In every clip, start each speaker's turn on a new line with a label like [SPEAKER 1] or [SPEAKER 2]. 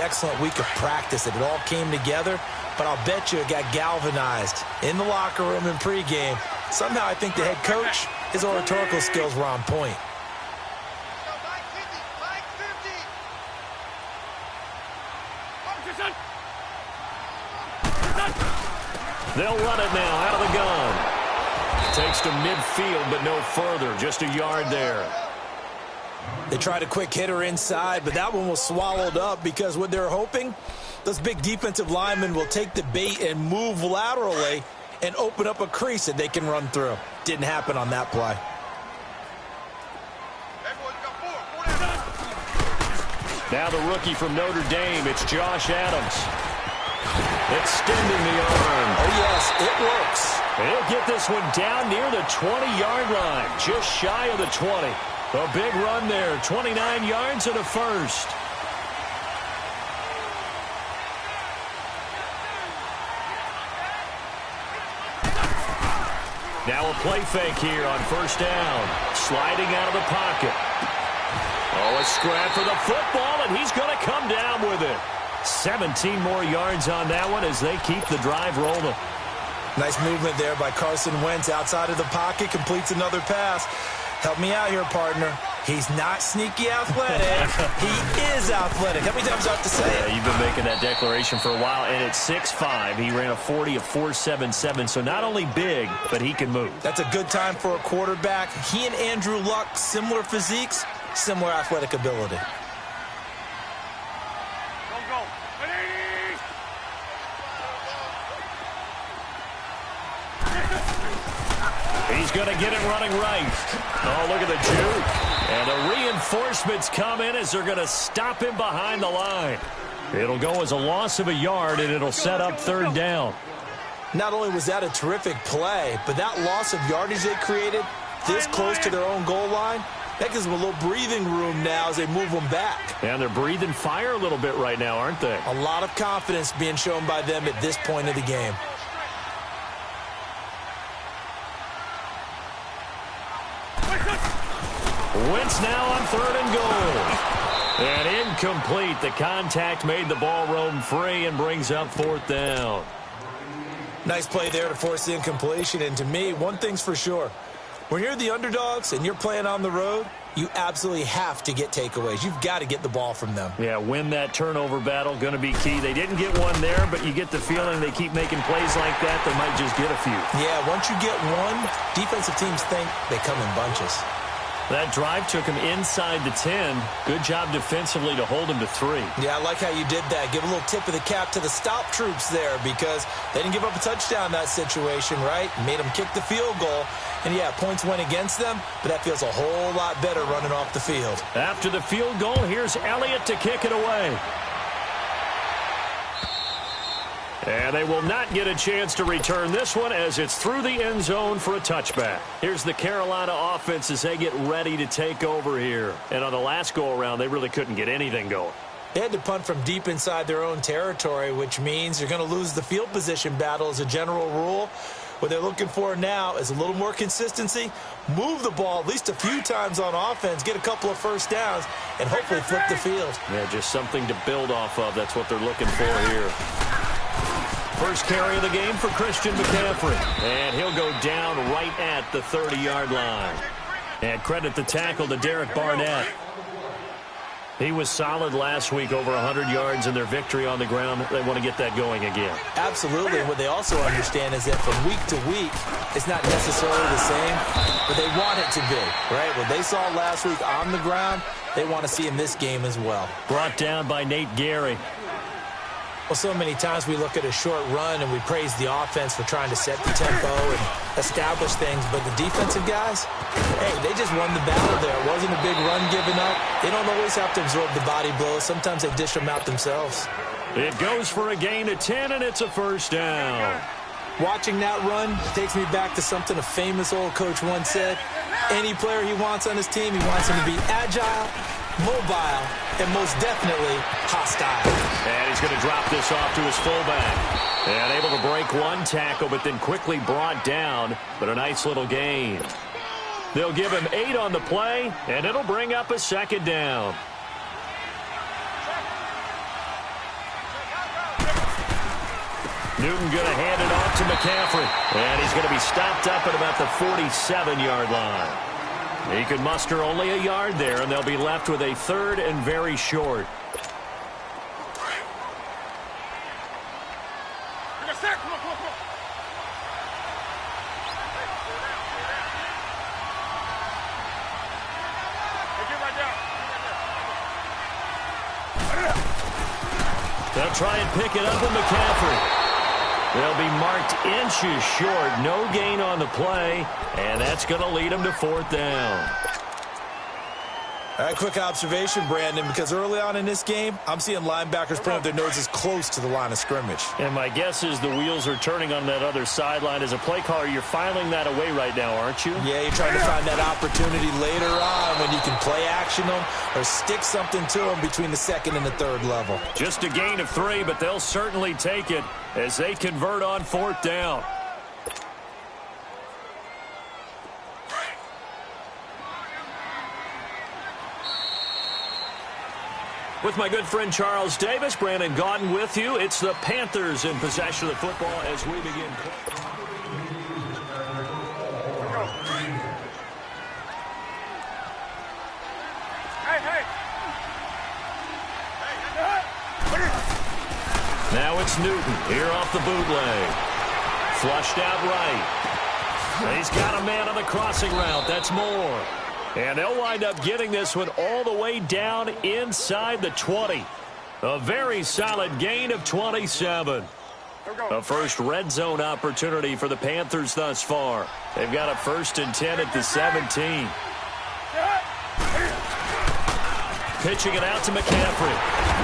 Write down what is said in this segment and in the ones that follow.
[SPEAKER 1] excellent week of practice that it all came together, but I'll bet you it got galvanized in the locker room in pregame. Somehow I think the head coach, his oratorical skills were on point.
[SPEAKER 2] They'll run it now out of the gun. Takes to midfield, but no further. Just a yard there.
[SPEAKER 1] They tried a quick hitter inside, but that one was swallowed up because what they're hoping, those big defensive linemen will take the bait and move laterally and open up a crease that they can run through. Didn't happen on that play.
[SPEAKER 2] Now the rookie from Notre Dame, it's Josh Adams. Extending the arm.
[SPEAKER 1] Oh, yes, it works.
[SPEAKER 2] He'll get this one down near the 20-yard line, just shy of the 20. A big run there, 29 yards and a first. Now a play fake here on first down. Sliding out of the pocket. Oh, a scrap for the football, and he's going to come down with it. 17 more yards on that one as they keep the drive rolling.
[SPEAKER 1] Nice movement there by Carson Wentz outside of the pocket, completes another pass. Help me out here, partner. He's not sneaky athletic. He is athletic. How many times do I have to say it?
[SPEAKER 2] Yeah, you've been making that declaration for a while, and at 6'5", he ran a 40 of 4.77, so not only big, but he can move.
[SPEAKER 1] That's a good time for a quarterback. He and Andrew Luck, similar physiques, similar athletic ability.
[SPEAKER 2] He's going to get it running right. Oh, look at the juke. And the reinforcements come in as they're going to stop him behind the line. It'll go as a loss of a yard, and it'll set up third down.
[SPEAKER 1] Not only was that a terrific play, but that loss of yardage they created this close to their own goal line, that gives them a little breathing room now as they move them back.
[SPEAKER 2] And they're breathing fire a little bit right now, aren't they?
[SPEAKER 1] A lot of confidence being shown by them at this point of the game.
[SPEAKER 2] Wentz now on third and goal. And incomplete. The contact made the ball roam free and brings up fourth down.
[SPEAKER 1] Nice play there to force the incompletion. And to me, one thing's for sure. When you're the underdogs and you're playing on the road, you absolutely have to get takeaways. You've got to get the ball from them.
[SPEAKER 2] Yeah, win that turnover battle, going to be key. They didn't get one there, but you get the feeling they keep making plays like that, they might just get a few.
[SPEAKER 1] Yeah, once you get one, defensive teams think they come in bunches.
[SPEAKER 2] That drive took him inside the 10. Good job defensively to hold him to 3.
[SPEAKER 1] Yeah, I like how you did that. Give a little tip of the cap to the stop troops there because they didn't give up a touchdown in that situation, right? Made them kick the field goal. And, yeah, points went against them, but that feels a whole lot better running off the field.
[SPEAKER 2] After the field goal, here's Elliott to kick it away. And they will not get a chance to return this one as it's through the end zone for a touchback. Here's the Carolina offense as they get ready to take over here. And on the last go-around, they really couldn't get anything going.
[SPEAKER 1] They had to punt from deep inside their own territory, which means you're going to lose the field position battle as a general rule. What they're looking for now is a little more consistency, move the ball at least a few times on offense, get a couple of first downs, and hopefully flip the field.
[SPEAKER 2] Yeah, just something to build off of. That's what they're looking for here. First carry of the game for Christian McCaffrey. And he'll go down right at the 30-yard line. And credit the tackle to Derek Barnett. He was solid last week, over 100 yards in their victory on the ground. They want to get that going again.
[SPEAKER 1] Absolutely. And what they also understand is that from week to week, it's not necessarily the same, but they want it to be, right? What they saw last week on the ground, they want to see in this game as well.
[SPEAKER 2] Brought down by Nate Gary.
[SPEAKER 1] Well, so many times we look at a short run and we praise the offense for trying to set the tempo and establish things, but the defensive guys, hey, they just won the battle there. It wasn't a big run given up. They don't always have to absorb the body blows. Sometimes they dish them out themselves.
[SPEAKER 2] It goes for a gain of 10, and it's a first down.
[SPEAKER 1] Watching that run takes me back to something a famous old coach once said. Any player he wants on his team, he wants him to be agile, mobile, and most definitely hostile.
[SPEAKER 2] And he's going to drop this off to his fullback. And able to break one tackle, but then quickly brought down, but a nice little gain. They'll give him 8 on the play, and it'll bring up a second down. Newton going to hand it off to McCaffrey. And he's going to be stopped up at about the 47-yard line. He could muster only a yard there, and they'll be left with a third and very short. They'll try and pick it up with McCaffrey. They'll be marked inches short. No gain on the play, and that's going to lead them to fourth down.
[SPEAKER 1] All right, quick observation, Brandon, because early on in this game, I'm seeing linebackers putting up their noses close to the line of scrimmage.
[SPEAKER 2] And my guess is the wheels are turning on that other sideline. As a play caller, you're filing that away right now, aren't you?
[SPEAKER 1] Yeah, you're trying to find that opportunity later on when you can play action them or stick something to them between the second and the third level.
[SPEAKER 2] Just a gain of 3, but they'll certainly take it as they convert on fourth down. With my good friend Charles Davis, Brandon Gaudin with you. It's the Panthers in possession of the football as we begin. Now it's Newton here off the bootleg. Flushed out right. He's got a man on the crossing route. That's Moore. And they'll wind up getting this one all the way down inside the 20. A very solid gain of 27. A first red zone opportunity for the Panthers thus far. They've got a 1st and 10 at the 17. Pitching it out to McCaffrey.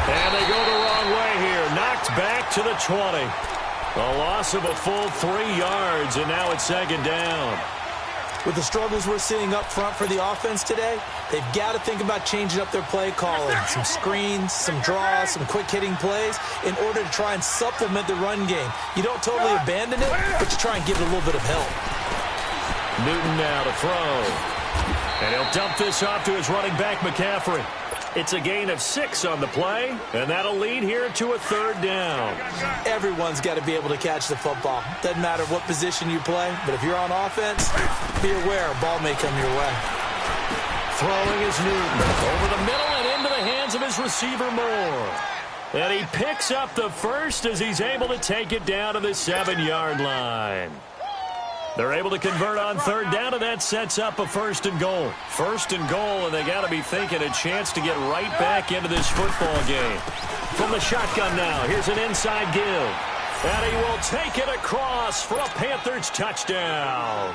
[SPEAKER 2] And they go the wrong way here. Knocked back to the 20. A loss of a full 3 yards, and now it's 2nd down.
[SPEAKER 1] With the struggles we're seeing up front for the offense today, they've got to think about changing up their play calling. Some screens, some draws, some quick-hitting plays in order to try and supplement the run game. You don't totally abandon it, but you try and give it a little bit of help.
[SPEAKER 2] Newton now to throw. And he'll dump this off to his running back, McCaffrey. It's a gain of 6 on the play, and that'll lead here to a 3rd down.
[SPEAKER 1] Everyone's got to be able to catch the football. Doesn't matter what position you play, but if you're on offense, be aware a ball may come your way.
[SPEAKER 2] Throwing is Newton over the middle and into the hands of his receiver, Moore. And he picks up the first as he's able to take it down to the 7-yard line. They're able to convert on 3rd down, and that sets up a 1st and goal. 1st and goal, and they got to be thinking a chance to get right back into this football game. From the shotgun now, here's an inside give. And he will take it across for a Panthers touchdown.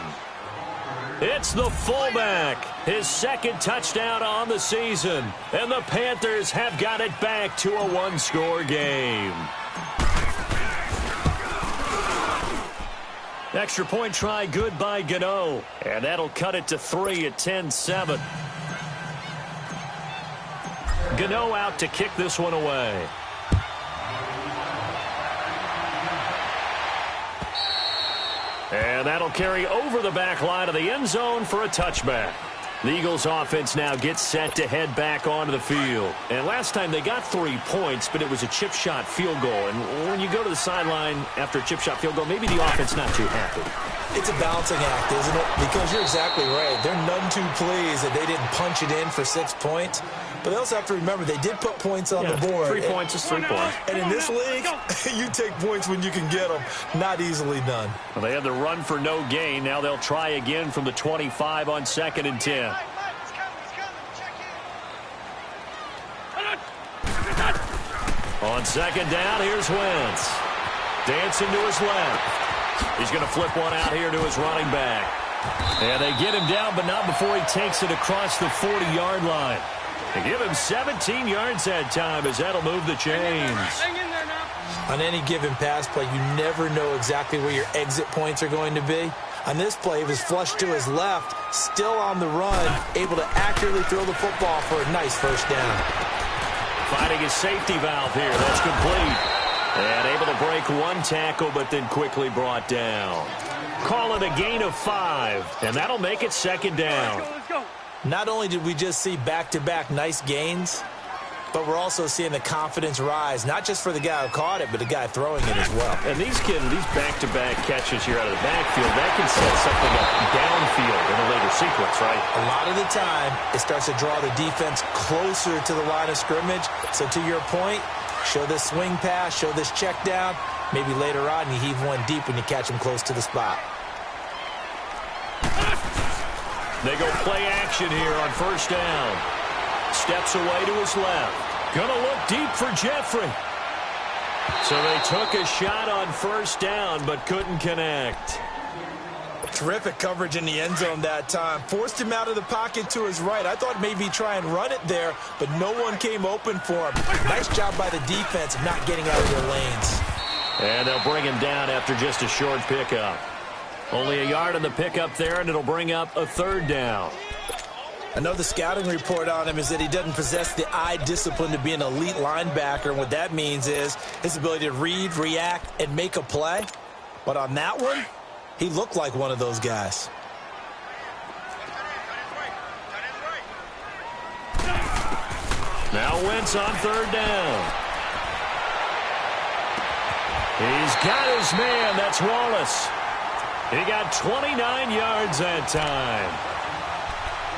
[SPEAKER 2] It's the fullback, his 2nd touchdown on the season. And the Panthers have got it back to a 1-score game. Extra point try good by Gano. And that'll cut it to 3 at 10-7. Gano out to kick this one away. And that'll carry over the back line of the end zone for a touchback. The Eagles offense now gets set to head back onto the field. And last time they got 3 points, but it was a chip shot field goal. And when you go to the sideline after a chip shot field goal, maybe the offense not too happy.
[SPEAKER 1] It's a balancing act, isn't it? Because you're exactly right. They're none too pleased that they didn't punch it in for 6 points. But they also have to remember they did put points on the board.
[SPEAKER 2] 3 points is 3 points.
[SPEAKER 1] And in this league, you take points when you can get them. Not easily done.
[SPEAKER 2] Well, they had the run for no gain. Now they'll try again from the 25 on 2nd and 10. On 2nd down, here's Wentz. Dancing to his left. He's going to flip one out here to his running back. And they get him down, but not before he takes it across the 40-yard line. They give him 17 yards that time as that'll move the chains.
[SPEAKER 1] On any given pass play, you never know exactly where your exit points are going to be. On this play, he was flushed to his left, still on the run, able to accurately throw the football for a nice 1st down.
[SPEAKER 2] Finding his safety valve here. That's complete. And able to break 1 tackle, but then quickly brought down. Call it a gain of 5, and that'll make it 2nd down.
[SPEAKER 1] Not only did we just see back-to-back nice gains, But we're also seeing the confidence rise, not just for the guy who caught it, but the guy throwing it as well.
[SPEAKER 2] And these back-to-back catches here out of the backfield, that can set something up downfield in a later sequence, right?
[SPEAKER 1] A lot of the time, it starts to draw the defense closer to the line of scrimmage. So to your point, show this swing pass, show this check down. Maybe later on, you heave one deep when you catch him close to the spot.
[SPEAKER 2] They go play action here on first down. Steps away to his left. Gonna look deep for Jeffrey. So they took a shot on first down, but couldn't connect.
[SPEAKER 1] Terrific coverage in the end zone that time. Forced him out of the pocket to his right. I thought maybe try and run it there, but no one came open for him. Nice job by the defense of not getting out of their lanes.
[SPEAKER 2] And they'll bring him down after just a short pickup. Only a yard on the pickup there, and it'll bring up a third down.
[SPEAKER 1] I know the scouting report on him is that he doesn't possess the eye discipline to be an elite linebacker, and what that means is his ability to read, react, and make a play. But on that one, he looked like one of those guys.
[SPEAKER 2] Now Wentz on third down. He's got his man. That's Wallace. He got 29 yards that time.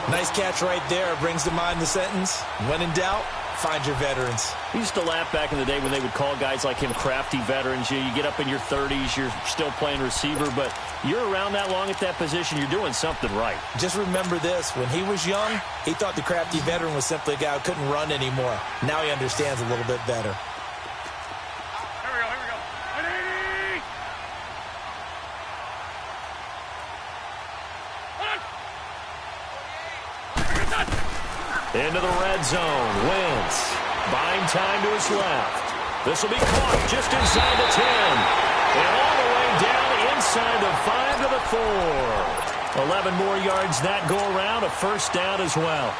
[SPEAKER 1] Nice catch right there. Brings to mind the sentence, when in doubt, find your veterans.
[SPEAKER 2] We used to laugh back in the day when they would call guys like him crafty veterans. You get up in your 30s, you're still playing receiver, but you're around that long at that position, you're doing something right.
[SPEAKER 1] Just remember this. When he was young, he thought the crafty veteran was simply a guy who couldn't run anymore. Now he understands a little bit better.
[SPEAKER 2] Into the red zone. Wentz buying time to his left. This will be caught just inside the 10. And all the way down inside the 5 to the 4. 11 more yards that go around. A first down as well.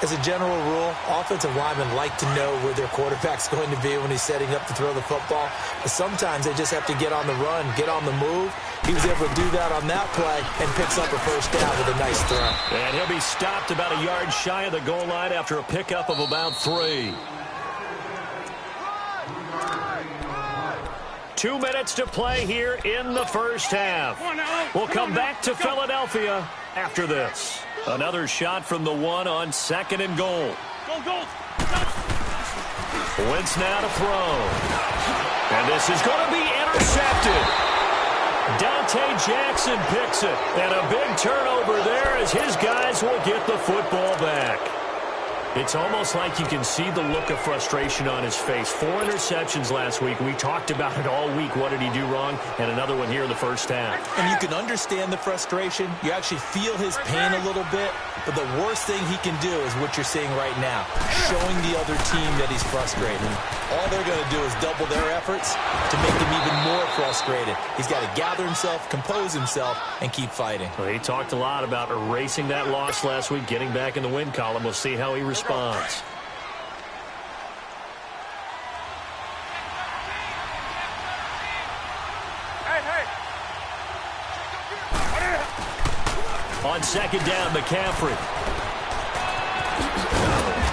[SPEAKER 1] As a general rule, offensive linemen like to know where their quarterback's going to be when he's setting up to throw the football. But sometimes they just have to get on the run, get on the move. He was able to do that on that play and picks up a first down with a nice throw.
[SPEAKER 2] And he'll be stopped about a yard shy of the goal line after a pickup of about 3. 2 minutes to play here in the first half. We'll come back to Philadelphia after this. Another shot from the 1 on 2nd and goal. Wentz now to throw. And this is going to be intercepted. Dante Jackson picks it. And a big turnover there as his guys will get the football back. It's almost like you can see the look of frustration on his face. 4 interceptions last week. We talked about it all week. What did he do wrong? And another one here in the first half.
[SPEAKER 1] And you can understand the frustration. You actually feel his pain a little bit. But the worst thing he can do is what you're seeing right now, showing the other team that he's frustrated. All they're going to do is double their efforts to make him even more frustrated. He's got to gather himself, compose himself, and keep fighting.
[SPEAKER 2] Well, he talked a lot about erasing that loss last week, getting back in the win column. We'll see how he responds. On second down, McCaffrey.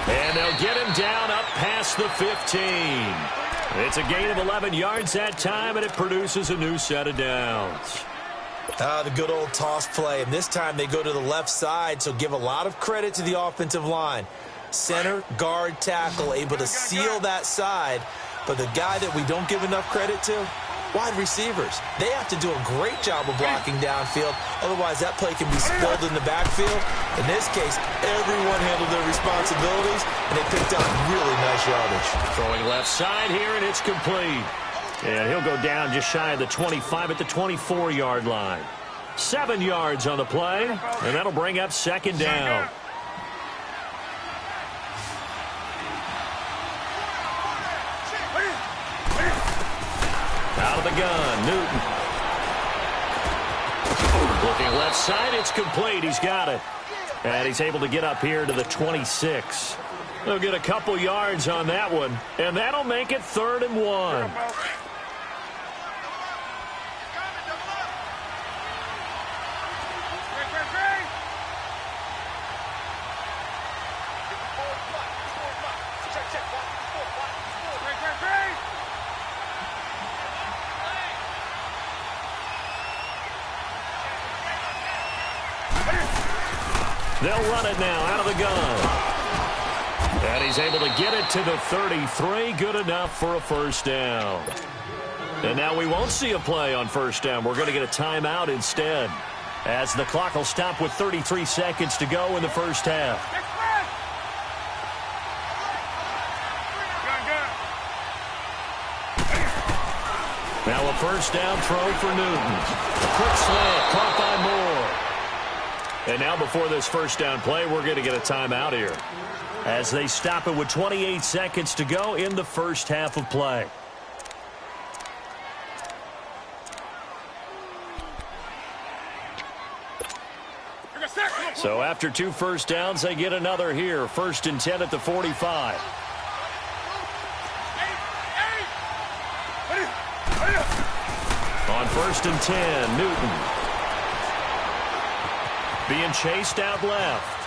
[SPEAKER 2] And they'll get him down up past the 15. It's a gain of 11 yards that time, and it produces a new set of downs.
[SPEAKER 1] The good old toss play. And this time they go to the left side, so give a lot of credit to the offensive line. Center, guard, tackle, able to seal that side. But the guy that we don't give enough credit to, wide receivers. They have to do a great job of blocking downfield. Otherwise, that play can be spilled in the backfield. In this case, everyone handled their responsibilities, and they picked up really nice yardage.
[SPEAKER 2] Throwing left side here, and it's complete. And he'll go down just shy of the 25 at the 24-yard line. 7 yards on the play, and that'll bring up second down. Out of the gun, Newton. Looking left side, it's complete. He's got it. And he's able to get up here to the 26. They'll get a couple yards on that one, and that'll make it 3rd and 1. They'll run it now out of the gun. And he's able to get it to the 33. Good enough for a first down. And now we won't see a play on first down. We're going to get a timeout instead, as the clock will stop with 33 seconds to go in the first half. Now a first down throw for Newton. Quick slant, caught by Moore. And now before this first down play, we're going to get a timeout here, as they stop it with 28 seconds to go in the first half of play. So after 2 first downs, they get another here. 1st and 10 at the 45. On 1st and 10, Newton. Being chased out left.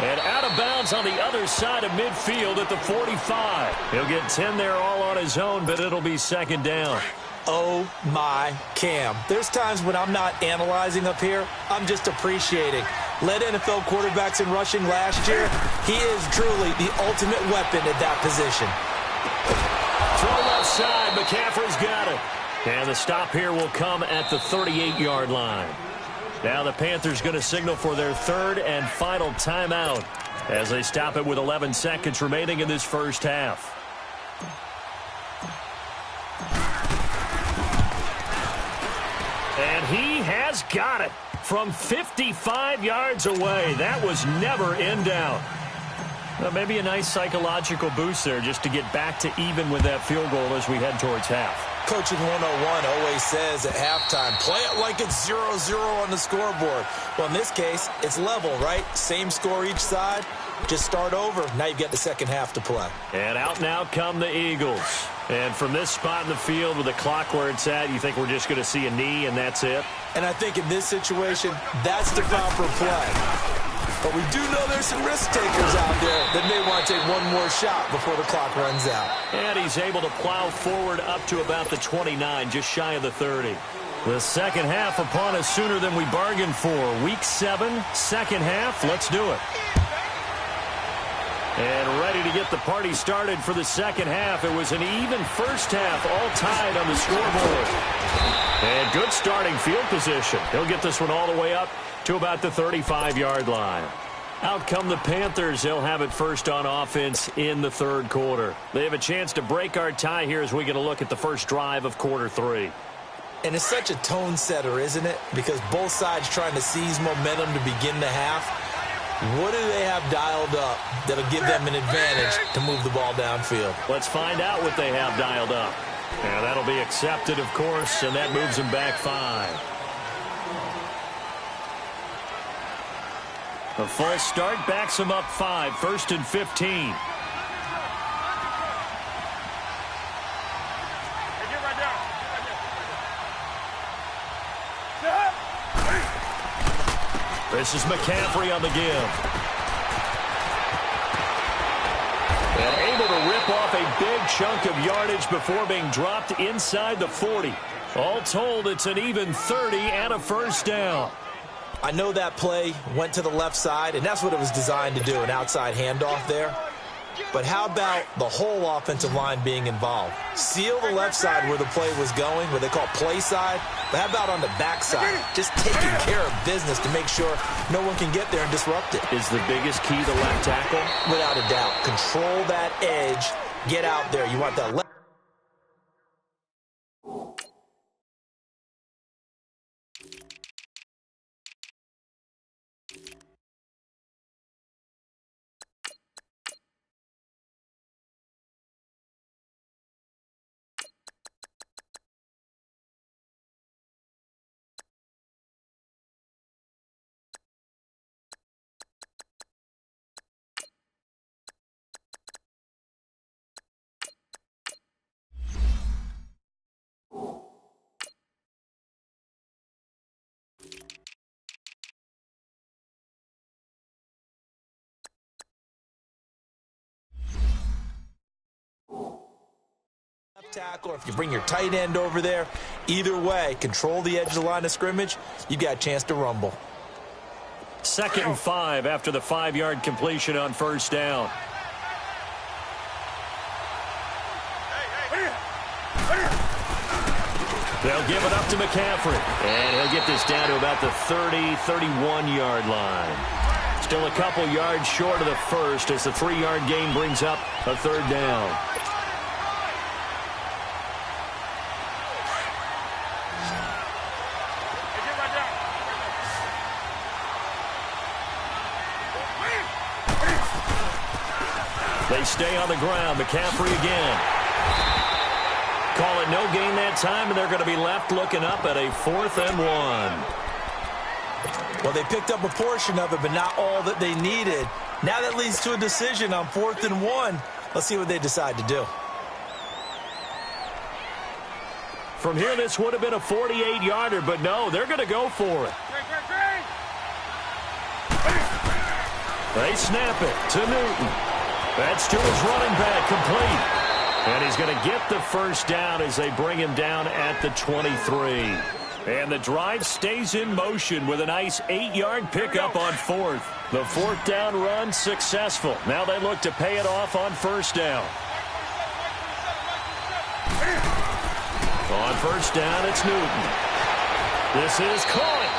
[SPEAKER 2] And out of bounds on the other side of midfield at the 45. He'll get 10 there all on his own, but it'll be 2nd down.
[SPEAKER 1] Oh, my Cam. There's times when I'm not analyzing up here. I'm just appreciating. Led NFL quarterbacks in rushing last year. He is truly the ultimate weapon at that position.
[SPEAKER 2] Throw left side. McCaffrey's got it. And the stop here will come at the 38-yard line. Now the Panthers going to signal for their 3rd and final timeout, as they stop it with 11 seconds remaining in this first half. And he has got it from 55 yards away. That was never in doubt. Well, maybe a nice psychological boost there just to get back to even with that field goal as we head towards half.
[SPEAKER 1] Coaching 101 always says at halftime, play it like it's 0-0 on the scoreboard. Well, in this case, it's level, right? Same score each side. Just start over. Now you've got the second half to play.
[SPEAKER 2] And out now come the Eagles. And from this spot in the field with the clock where it's at, you think we're just going to see a knee and that's it?
[SPEAKER 1] And I think in this situation, that's the proper play. But we do know there's some risk takers out there that may want to take one more shot before the clock runs out.
[SPEAKER 2] And he's able to plow forward up to about the 29, just shy of the 30. The second half upon us sooner than we bargained for. Week 7, second half. Let's do it. And ready to get the party started for the second half. It was an even first half, all tied on the scoreboard. And good starting field position. He'll get this one all the way up to about the 35-yard line. Out come the Panthers. They'll have it first on offense in the 3rd quarter. They have a chance to break our tie here as we get a look at the first drive of quarter 3.
[SPEAKER 1] And it's such a tone setter, isn't it? Because both sides trying to seize momentum to begin the half. What do they have dialed up that'll give them an advantage to move the ball downfield? Let's find out what they have dialed up. And that'll be accepted, of course, and that moves them back 5. A false start backs them up 5, 1st and 15. This is McCaffrey on the give. And able to rip off a big chunk of yardage before being dropped inside the 40. All told, it's an even 30 and a first down. I know that play went to the left side, and that's what it was designed to do, an outside handoff there. But how about the whole offensive line being involved? Seal the left side where the play was going, what they call play side. But how about on the backside? Just taking care of business to make sure no one can get there and disrupt it. Is the biggest key the left tackle? Without a doubt. Control that edge. Get out there. You want that left. Tackle, or if you bring your tight end over there, either way, control the edge of the line of scrimmage, you got a chance to rumble.
[SPEAKER 2] 2nd and 5 after the 5-yard completion on first down. They'll give it up to McCaffrey. And he'll get this down to about the 30, 31-yard line. Still a couple yards short of the first as the 3-yard gain brings up a 3rd down. They stay on the ground. McCaffrey again. Call it no gain that time, and they're going to be left looking up at a 4th and 1.
[SPEAKER 1] Well, they picked up a portion of it, but not all that they needed. Now that leads to a decision on 4th and 1. Let's see what they decide to do.
[SPEAKER 2] From here, this would have been a 48-yarder, but no, they're going to go for it. They snap it to Newton. That's to his running back, complete. And he's going to get the first down as they bring him down at the 23. And the drive stays in motion with a nice 8-yard pickup on 4th. The 4th down run successful. Now they look to pay it off on first down. On first down, it's Newton. This is caught.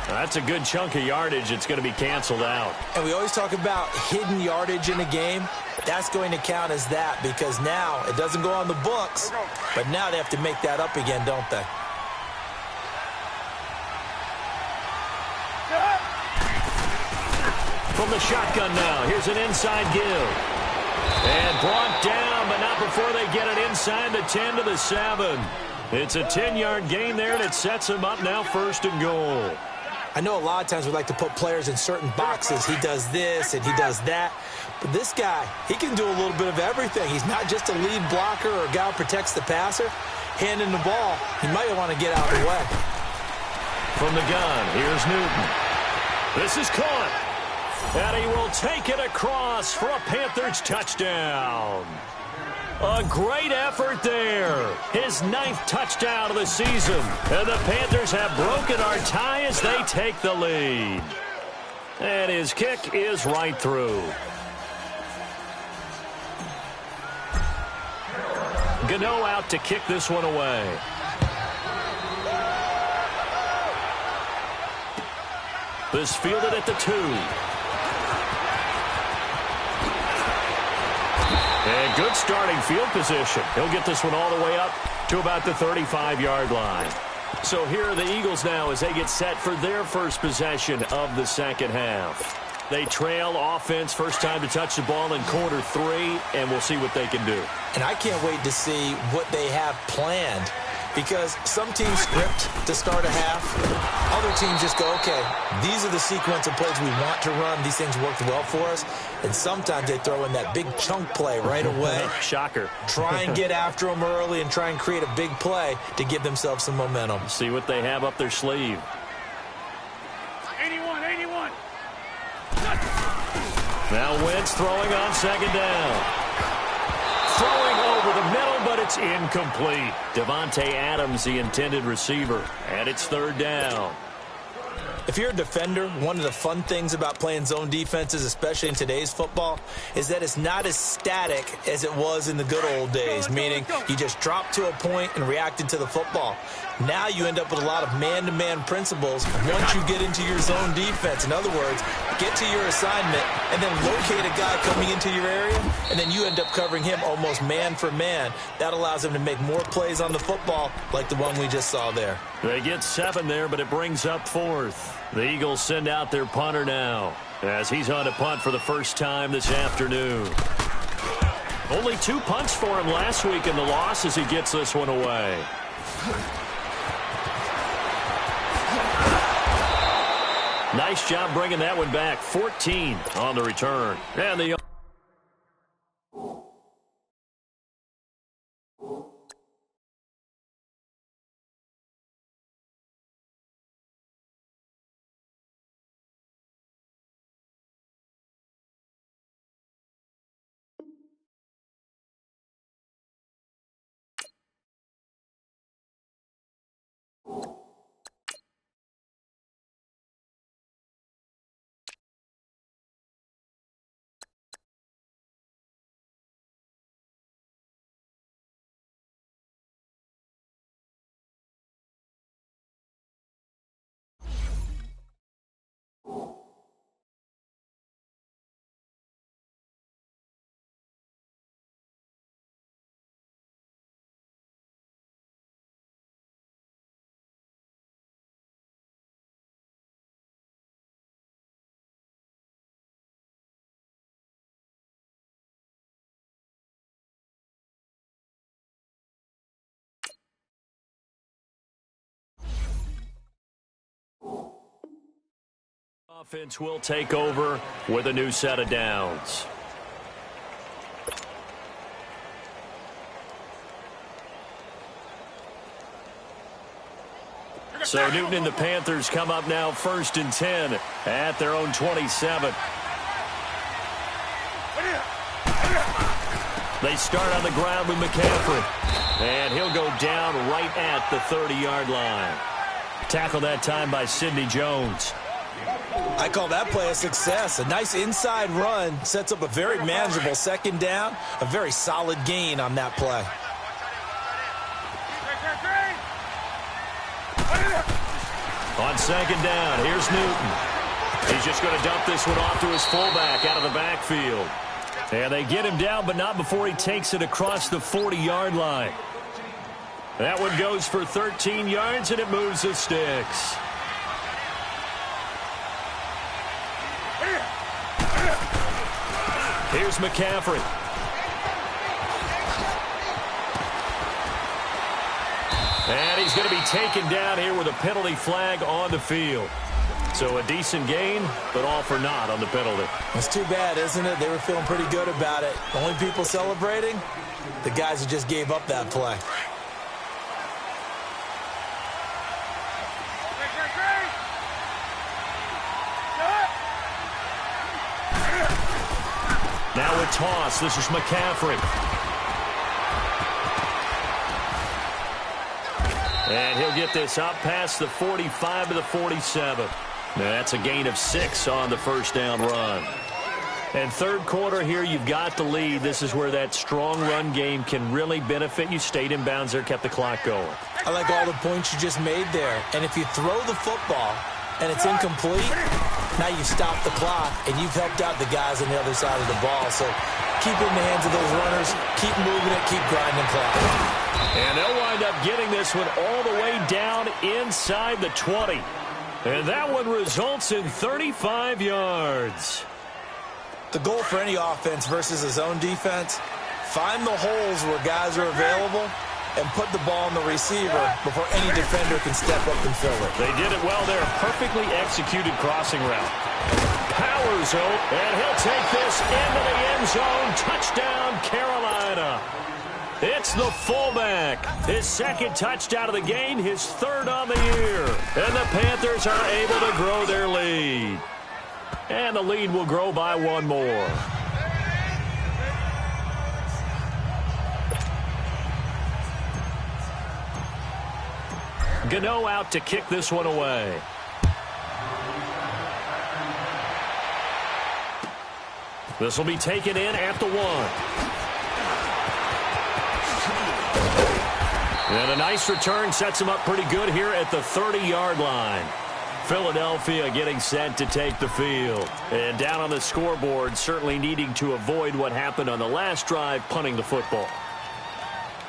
[SPEAKER 2] That's a good chunk of yardage. It's going to be canceled out.
[SPEAKER 1] And we always talk about hidden yardage in a game. That's going to count as that because now it doesn't go on the books, but now they have to make that up again, don't they?
[SPEAKER 2] From the shotgun now, here's an inside give. And brought down, but not before they get it inside the 10 to the 7. It's a 10-yard gain there, and it sets them up now 1st and goal.
[SPEAKER 1] I know a lot of times we like to put players in certain boxes. He does this and he does that. But this guy, he can do a little bit of everything. He's not just a lead blocker or a guy who protects the passer. Handing the ball, he might want to get out of the way.
[SPEAKER 2] From the gun, here's Newton. This is caught. And he will take it across for a Panthers touchdown. A great effort there. His 9th touchdown of the season. And the Panthers have broken our tie as they take the lead. And his kick is right through. Gano out to kick this one away. This fielded at the 2. And good starting field position. He'll get this one all the way up to about the 35-yard line. So here are the Eagles now as they get set for their first possession of the second half. They trail offense, first time to touch the ball in quarter 3, and we'll see what they can do.
[SPEAKER 1] And I can't wait to see what they have planned because some teams script to start a half. Other teams just go, okay, these are the sequence of plays we want to run. These things worked well for us. And sometimes they throw in that big chunk play right away.
[SPEAKER 2] Shocker.
[SPEAKER 1] Try and get after them early and try and create a big play to give themselves some momentum.
[SPEAKER 2] See what they have up their sleeve.
[SPEAKER 3] 81.
[SPEAKER 2] Now Wentz throwing on second down. Throwing over the middle, but it's incomplete. Devontae Adams, the intended receiver, and it's 3rd down.
[SPEAKER 1] If you're a defender, one of the fun things about playing zone defenses, especially in today's football, is that it's not as static as it was in the good old days, meaning you just dropped to a point and reacted to the football. Now you end up with a lot of man-to-man principles once you get into your zone defense. In other words, get to your assignment and then locate a guy coming into your area, and then you end up covering him almost man for man. That allows him to make more plays on the football like the one we just saw there.
[SPEAKER 2] They get 7 there, but it brings up 4th. The Eagles send out their punter now as he's on a punt for the first time this afternoon. Only 2 punts for him last week in the loss as he gets this one away. Nice job bringing that one back. 14 on the return. And the Offense will take over with a new set of downs. So Newton and the Panthers come up now 1st and 10 at their own 27. They start on the ground with McCaffrey. And he'll go down right at the 30-yard line. Tackled that time by Sidney Jones.
[SPEAKER 1] I call that play a success. A nice inside run sets up a very manageable second down. A very solid gain on that play.
[SPEAKER 2] On 2nd down, here's Newton. He's just going to dump this one off to his fullback out of the backfield. And they get him down, but not before he takes it across the 40-yard line. That one goes for 13 yards, and it moves the sticks. Here's McCaffrey. And he's going to be taken down here with a penalty flag on the field. So a decent gain, but all for naught on the penalty.
[SPEAKER 1] It's too bad, isn't it? They were feeling pretty good about it. The only people celebrating, the guys who just gave up that play.
[SPEAKER 2] Now a toss. This is McCaffrey. And he'll get this up past the 45 to the 47. That's a gain of 6 on the first down run. And third quarter here, you've got the lead. This is where that strong run game can really benefit you. Stayed in bounds there, kept the clock going.
[SPEAKER 1] I like all the points you just made there. And if you throw the football and it's incomplete, now you stop the clock and you've helped out the guys on the other side of the ball. So keep it in the hands of those runners, keep moving it, keep grinding clock.
[SPEAKER 2] And they'll wind up getting this one all the way down inside the 20. And that one results in 35 yards.
[SPEAKER 1] The goal for any offense versus a zone defense, find the holes where guys are available and put the ball on the receiver before any defender can step up and fill it.
[SPEAKER 2] They did it well there. Perfectly executed crossing route. Powers out, and he'll take this into the end zone. Touchdown, Carolina. It's the fullback. His second touchdown of the game, his third on the year. And the Panthers are able to grow their lead. And the lead will grow by one more. Gano out to kick this one away. This will be taken in at the 1. And a nice return sets him up pretty good here at the 30-yard line. Philadelphia getting set to take the field. And down on the scoreboard, certainly needing to avoid what happened on the last drive, punting the football.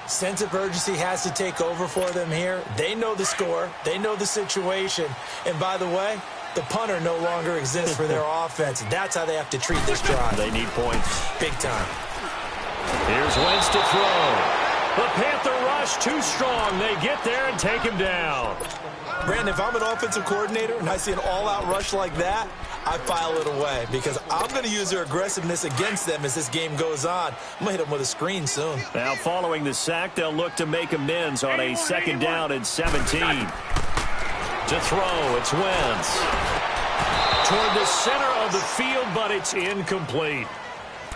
[SPEAKER 1] Sense of urgency has to take over for them here. They know the score. They know the situation. And by the way, the punter no longer exists for their offense. That's how they have to treat this drive.
[SPEAKER 2] They need points.
[SPEAKER 1] Big time.
[SPEAKER 2] Here's Wentz to throw. The Panther rush too strong. They get there and take him down.
[SPEAKER 1] Brandon, if I'm an offensive coordinator and I see an all-out rush like that, I file it away because I'm going to use their aggressiveness against them as this game goes on. I'm going to hit them with a screen soon.
[SPEAKER 2] Now, following the sack, they'll look to make amends on a 2nd down and 17. To throw, it's Wentz. Toward the center of the field, but it's incomplete.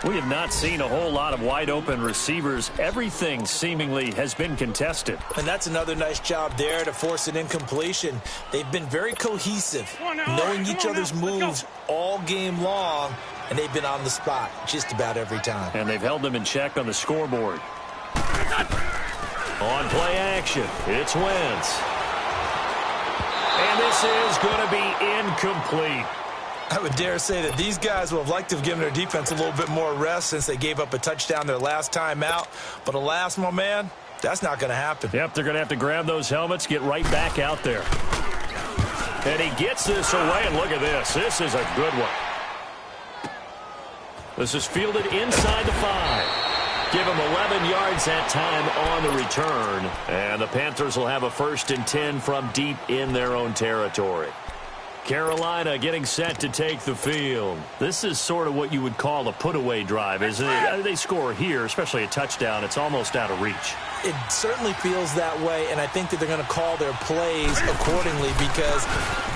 [SPEAKER 2] We have not seen a whole lot of wide-open receivers. Everything seemingly has been contested.
[SPEAKER 1] And that's another nice job there to force an incompletion. They've been very cohesive, knowing each other's moves all game long, and they've been on the spot just about every time.
[SPEAKER 2] And they've held them in check on the scoreboard. On play action, it's Wentz. And this is going to be incomplete.
[SPEAKER 1] I would dare say that these guys would have liked to have given their defense a little bit more rest since they gave up a touchdown their last time out. But alas, my man, that's not going to happen.
[SPEAKER 2] Yep, they're going to have to grab those helmets, get right back out there. And he gets this away, and look at this. This is a good one. This is fielded inside the 5. Give him 11 yards that time on the return. And the Panthers will have a 1st and 10 from deep in their own territory. Carolina getting set to take the field. This is sort of what you would call a put-away drive, isn't it? They score here, especially a touchdown. It's almost out of reach.
[SPEAKER 1] It certainly feels that way, and I think that they're going to call their plays accordingly because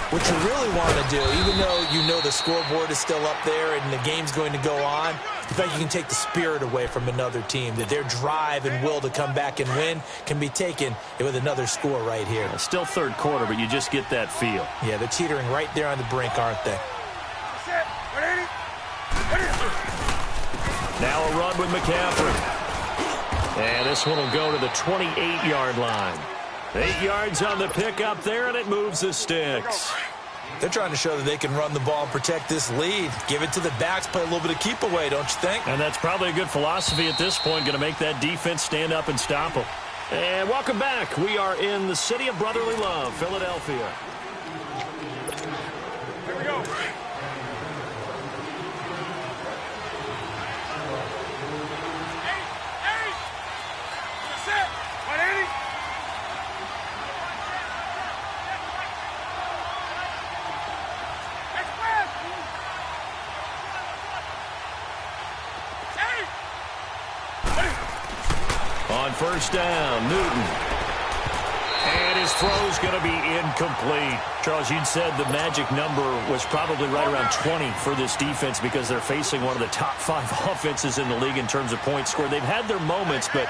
[SPEAKER 1] what you really want to do, even though you know the scoreboard is still up there and the game's going to go on, the fact you can take the spirit away from another team, that their drive and will to come back and win can be taken with another score right here.
[SPEAKER 2] Still third quarter, but you just get that feel.
[SPEAKER 1] Yeah, they're teetering right there on the brink, aren't they?
[SPEAKER 2] Now a run with McCaffrey. And this one will go to the 28-yard line. 8 yards on the pickup there, and it moves the sticks.
[SPEAKER 1] They're trying to show that they can run the ball and protect this lead. Give it to the backs, play a little bit of keep away, don't you think?
[SPEAKER 2] And that's probably a good philosophy at this point, going to make that defense stand up and stop them. And welcome back. We are in the city of brotherly love, Philadelphia.
[SPEAKER 3] Here we go.
[SPEAKER 2] On first down, Newton. And his throw's going to be incomplete. Charles, you'd said the magic number was probably right around 20 for this defense because they're facing one of the top 5 offenses in the league in terms of points scored. They've had their moments, but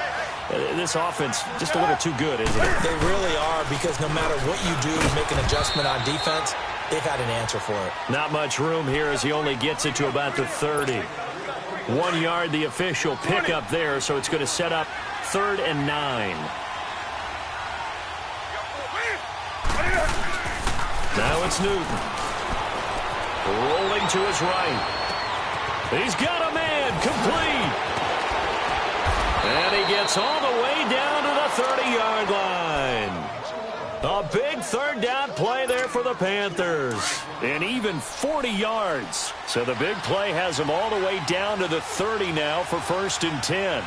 [SPEAKER 2] this offense just a little too good, isn't it?
[SPEAKER 1] They really are, because no matter what you do to make an adjustment on defense, they've had an answer for it.
[SPEAKER 2] Not much room here as he only gets it to about the 30. 1 yard, the official pickup there, so it's going to set up 3rd and 9. Now it's Newton. Rolling to his right. He's got a man, complete. And he gets all the way down to the 30-yard line. A big 3rd down play there for the Panthers. And even 40 yards. So the big play has them all the way down to the 30 now for 1st and 10.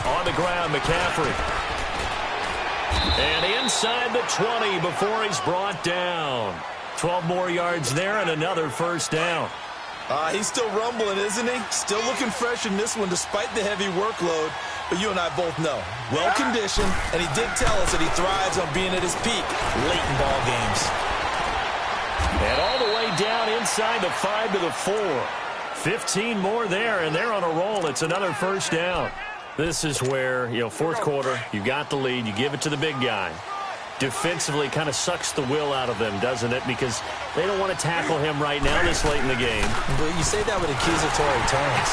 [SPEAKER 2] On the ground, McCaffrey. And inside the 20 before he's brought down. 12 more yards there and another 1st down.
[SPEAKER 1] He's still rumbling, isn't he? Still looking fresh in this one despite the heavy workload. But you and I both know, well-conditioned, and he did tell us that he thrives on being at his peak late in ball games.
[SPEAKER 2] And all the way down inside the 5 to the 4. 15 more there, and they're on a roll. It's another 1st down. This is where, 4th quarter, you got the lead, you give it to the big guy. Defensively kind of sucks the will out of them, doesn't it? Because they don't want to tackle him right now this late in the game.
[SPEAKER 1] But you say that with accusatory tones.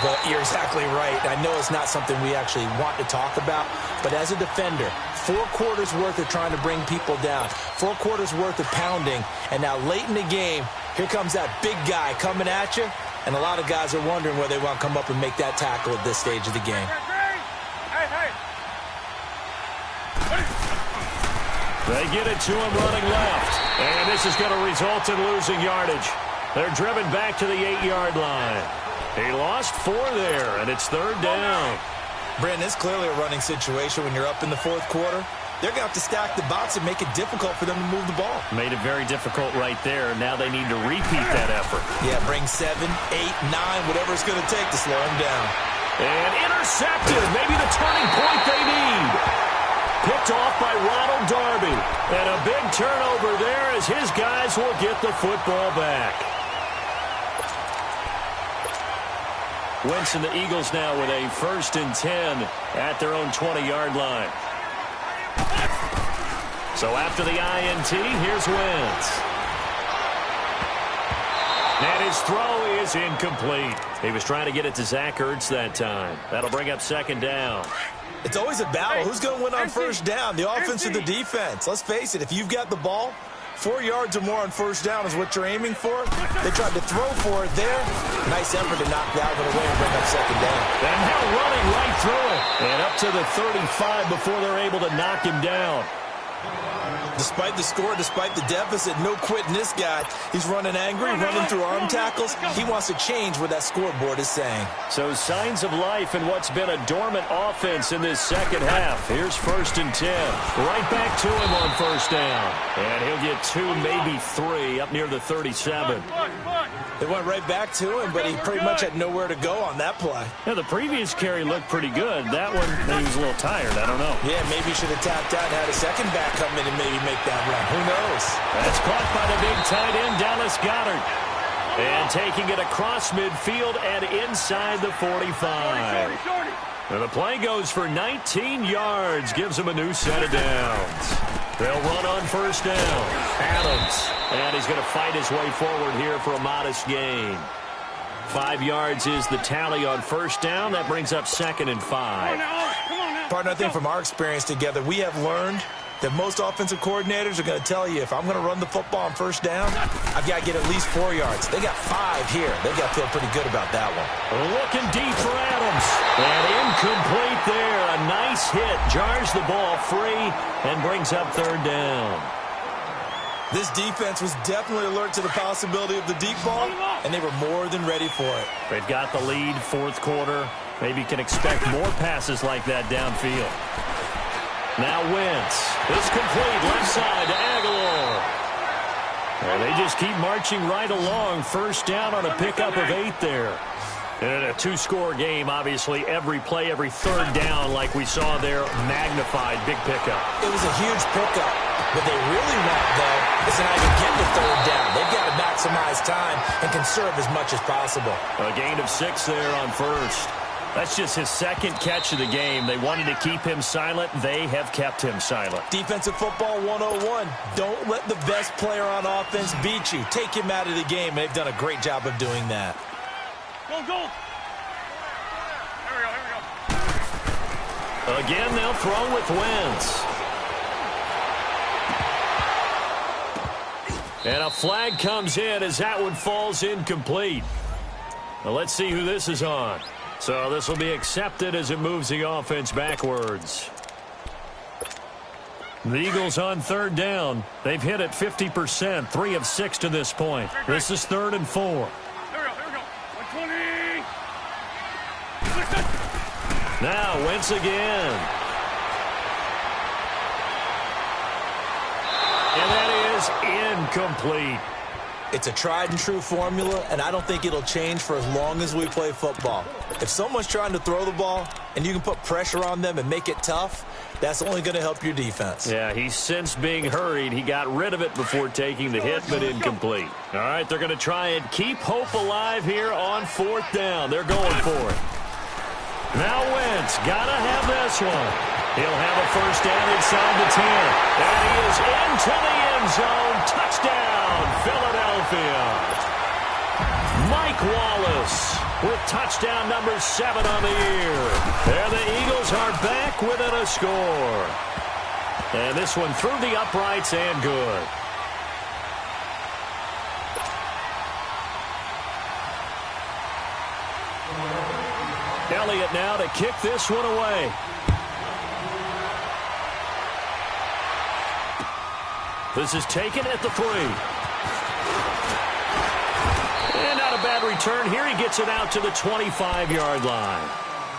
[SPEAKER 1] But you're exactly right. I know it's not something we actually want to talk about, but as a defender, 4 quarters worth of trying to bring people down, 4 quarters worth of pounding, and now late in the game, here comes that big guy coming at you, and a lot of guys are wondering where they want to come up and make that tackle at this stage of the game.
[SPEAKER 2] They get it to him running left. And this is going to result in losing yardage. They're driven back to the 8-yard line. He lost 4 there, and it's 3rd down.
[SPEAKER 1] Brandon, it's clearly a running situation when you're up in the 4th quarter. They're going to have to stack the box and make it difficult for them to move the ball.
[SPEAKER 2] Made it very difficult right there. Now they need to repeat that effort.
[SPEAKER 1] Yeah, bring 7, 8, 9, whatever it's going to take to slow him down.
[SPEAKER 2] And intercepted. Maybe the turning point they need. Picked off by Ronald Darby. And a big turnover there as his guys will get the football back. Wentz and the Eagles now with a 1st and 10 at their own 20-yard line. So after the INT, here's Wentz. And his throw is incomplete. He was trying to get it to Zach Ertz that time. That'll bring up 2nd down.
[SPEAKER 1] It's always a battle. Who's going to win on 1st down, the offense or the defense? Let's face it, if you've got the ball, 4 yards or more on 1st down is what you're aiming for. They tried to throw for it there. Nice effort to knock Dalvin away and bring up 2nd down.
[SPEAKER 2] And now running right through it. And up to the 35 before they're able to knock him down.
[SPEAKER 1] Despite the score, despite the deficit, no quitting this guy. He's running angry, running through arm tackles. He wants to change what that scoreboard is saying.
[SPEAKER 2] So signs of life in what's been a dormant offense in this second half. Here's 1st and 10. Right back to him on 1st down. And he'll get 2, maybe 3 up near the 37.
[SPEAKER 1] They went right back to him, but he pretty much had nowhere to go on that play.
[SPEAKER 2] Yeah, the previous carry looked pretty good. That one, he was a little tired. I don't know.
[SPEAKER 1] Yeah, maybe he should have tapped out and had a second back come in and maybe make that run. Who knows?
[SPEAKER 2] That's caught by the big tight end, Dallas Goedert. And taking it across midfield and inside the 45. And the play goes for 19 yards. Gives him a new set of downs. They'll run on 1st down. Adams. And he's going to fight his way forward here for a modest gain. 5 yards is the tally on 1st down. That brings up 2nd and 5.
[SPEAKER 1] Partner, I think from our experience together, we have learned that most offensive coordinators are going to tell you, if I'm going to run the football on 1st down, I've got to get at least 4 yards. They got 5 here. They got to feel pretty good about that one.
[SPEAKER 2] Looking deep for Adams. And incomplete there. A nice hit. Jars the ball free and brings up 3rd down.
[SPEAKER 1] This defense was definitely alert to the possibility of the deep ball, and they were more than ready for it.
[SPEAKER 2] They've got the lead, 4th quarter. Maybe can expect more passes like that downfield. Now Wentz. It's complete left side to Aguilar. And they just keep marching right along. 1st down on a pickup of 8 there. And a 2-score game, obviously, every play, every 3rd down, like we saw there, magnified, big pickup.
[SPEAKER 1] It was a huge pickup. What they really want, though, is to not even get to 3rd down. They've got to maximize time and conserve as much as possible.
[SPEAKER 2] A gain of 6 there on 1st. That's just his 2nd catch of the game. They wanted to keep him silent. They have kept him silent.
[SPEAKER 1] Defensive football 101. Don't let the best player on offense beat you. Take him out of the game. They've done a great job of doing that.
[SPEAKER 3] Go, go. Here we go.
[SPEAKER 2] Again, they'll throw with Wentz. And a flag comes in as that one falls incomplete. Well, let's see who this is on. So this will be accepted as it moves the offense backwards. The Eagles on 3rd down. They've hit it 50%, 3 of 6 to this point. This is 3rd and 4.
[SPEAKER 3] Here we go. 120.
[SPEAKER 2] Now Wentz again. And that is incomplete.
[SPEAKER 1] It's a tried-and-true formula, and I don't think it'll change for as long as we play football. If someone's trying to throw the ball and you can put pressure on them and make it tough, that's only going to help your defense.
[SPEAKER 2] Yeah, he's since being hurried. He got rid of it before taking the hit, but incomplete. All right, they're going to try and keep hope alive here on 4th down. They're going for it. Now Wentz, got to have this one. He'll have a 1st down inside the 10. And he is into the end zone. Touchdown, Philadelphia. Mike Wallace with touchdown number 7 on the year. And the Eagles are back within a score. And this one through the uprights and good. Elliott now to kick this one away. This is taken at the 3. And not a bad return here. He gets it out to the 25-yard line.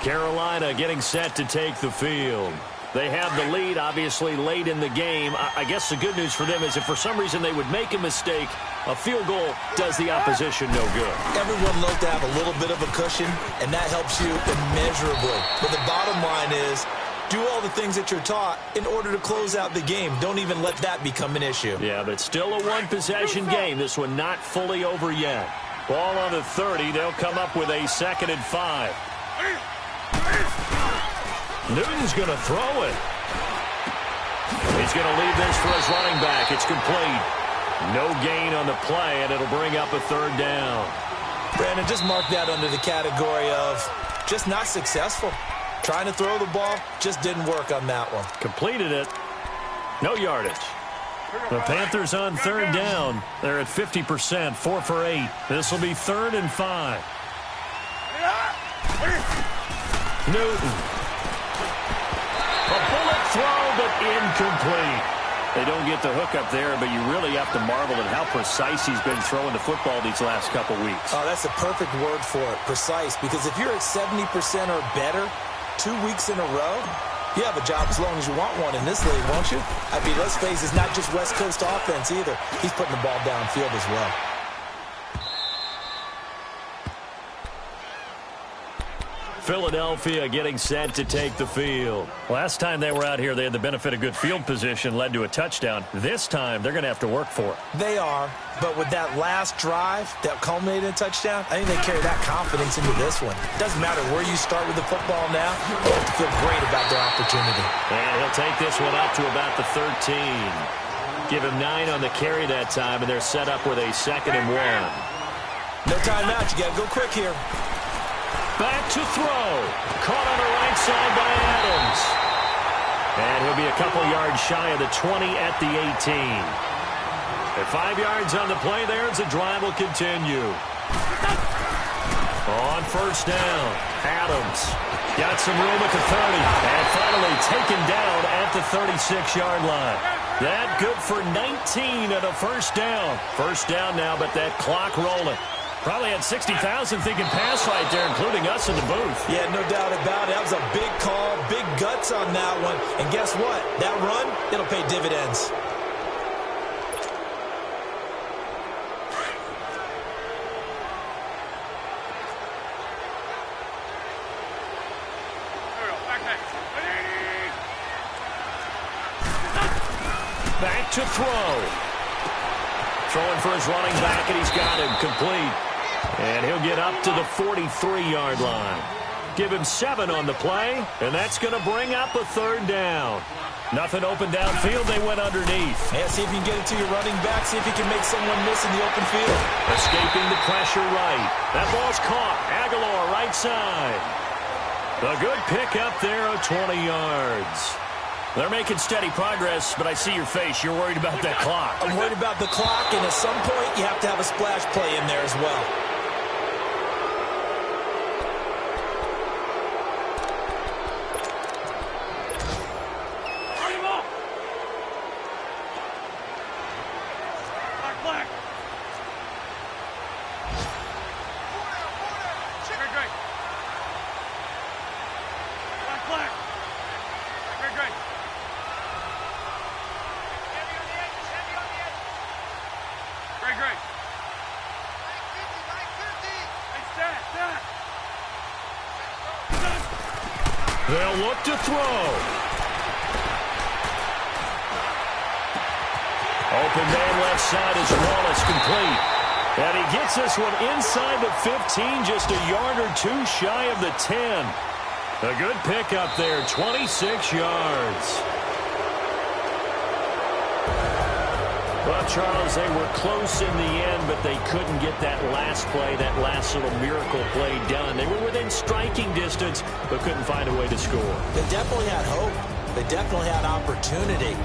[SPEAKER 2] Carolina getting set to take the field. They have the lead, obviously, late in the game. I guess the good news for them is if for some reason they would make a mistake, a field goal does the opposition no good.
[SPEAKER 1] Everyone loves to have a little bit of a cushion, and that helps you immeasurably. But the bottom line is, do all the things that you're taught in order to close out the game. Don't even let that become an issue.
[SPEAKER 2] Yeah, but still a one-possession game. This one not fully over yet. Ball on the 30. They'll come up with a 2nd and 5. Newton's going to throw it. He's going to leave this for his running back. It's complete. No gain on the play, and it'll bring up a 3rd down.
[SPEAKER 1] Brandon, just mark that under the category of just not successful. Trying to throw the ball, just didn't work on that one.
[SPEAKER 2] Completed it. No yardage. The Panthers on 3rd down. They're at 50%, 4 for 8. This will be 3rd and 5. Newton. A bullet throw, but incomplete. They don't get the hook up there, but you really have to marvel at how precise he's been throwing the football these last couple weeks.
[SPEAKER 1] Oh, that's the perfect word for it, precise. Because if you're at 70% or better 2 weeks in a row, you have a job as long as you want one in this league, won't you? I mean, let's face it, it's not just West Coast offense either. He's putting the ball downfield as well.
[SPEAKER 2] Philadelphia getting set to take the field. Last time they were out here, they had the benefit of good field position, led to a touchdown. This time, they're going to have to work for it.
[SPEAKER 1] They are, but with that last drive that culminated in a touchdown, I think they carry that confidence into this one. Doesn't matter where you start with the football now, they have to feel great about their opportunity.
[SPEAKER 2] And he'll take this one up to about the 13. Give him 9 on the carry that time, and they're set up with a 2nd and 1.
[SPEAKER 1] No timeout. You got to go quick here.
[SPEAKER 2] Back to throw. Caught on the right side by Adams. And he'll be a couple yards shy of the 20 at the 18. At 5 yards on the play there as the drive will continue. On first down, Adams got some room at the 30. And finally taken down at the 36-yard line. That good for 19 and a first down. First down now, but that clock rolling. Probably had 60,000 thinking pass right there, including us in the booth.
[SPEAKER 1] Yeah, no doubt about it. That was a big call, big guts on that one. And guess what? That run, it'll pay dividends.
[SPEAKER 2] Back to throw. Throwing for his running back, and he's got him complete. And he'll get up to the 43-yard line. Give him 7 on the play, and that's going to bring up a 3rd down. Nothing open downfield. They went underneath.
[SPEAKER 1] Yeah, see if you can get it to your running back. See if you can make someone miss in the open field.
[SPEAKER 2] Escaping the pressure right. That ball's caught. Aguilar right side. A good pick up there of 20 yards. They're making steady progress, but I see your face. You're worried about that clock.
[SPEAKER 1] I'm worried about the clock, and at some point, you have to have a splash play in there as well.
[SPEAKER 2] They'll look to throw. Open man left side is Wallace complete. And he gets this one inside the 15, just a yard or 2 shy of the 10. A good pick up there, 26 yards. Well, Charles, they were close in the end, but they couldn't get that last play, that last little miracle play done. They were within striking distance, but couldn't find a way to score.
[SPEAKER 1] They definitely had hope. They definitely had opportunity.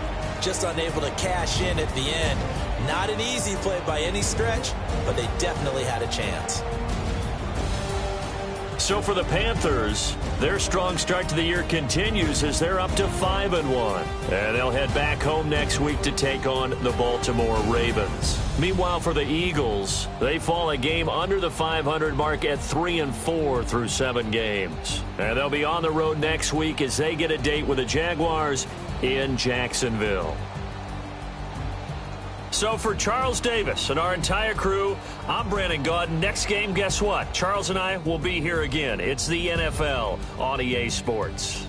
[SPEAKER 1] Just unable to cash in at the end. Not an easy play by any stretch, but they definitely had a chance.
[SPEAKER 2] So for the Panthers, their strong start to the year continues as they're up to 5-1. And they'll head back home next week to take on the Baltimore Ravens. Meanwhile, for the Eagles, they fall a game under the 500 mark at 3-4 through 7 games. And they'll be on the road next week as they get a date with the Jaguars in Jacksonville. So for Charles Davis and our entire crew, I'm Brandon Gaudin. Next game, guess what? Charles and I will be here again. It's the NFL on EA Sports.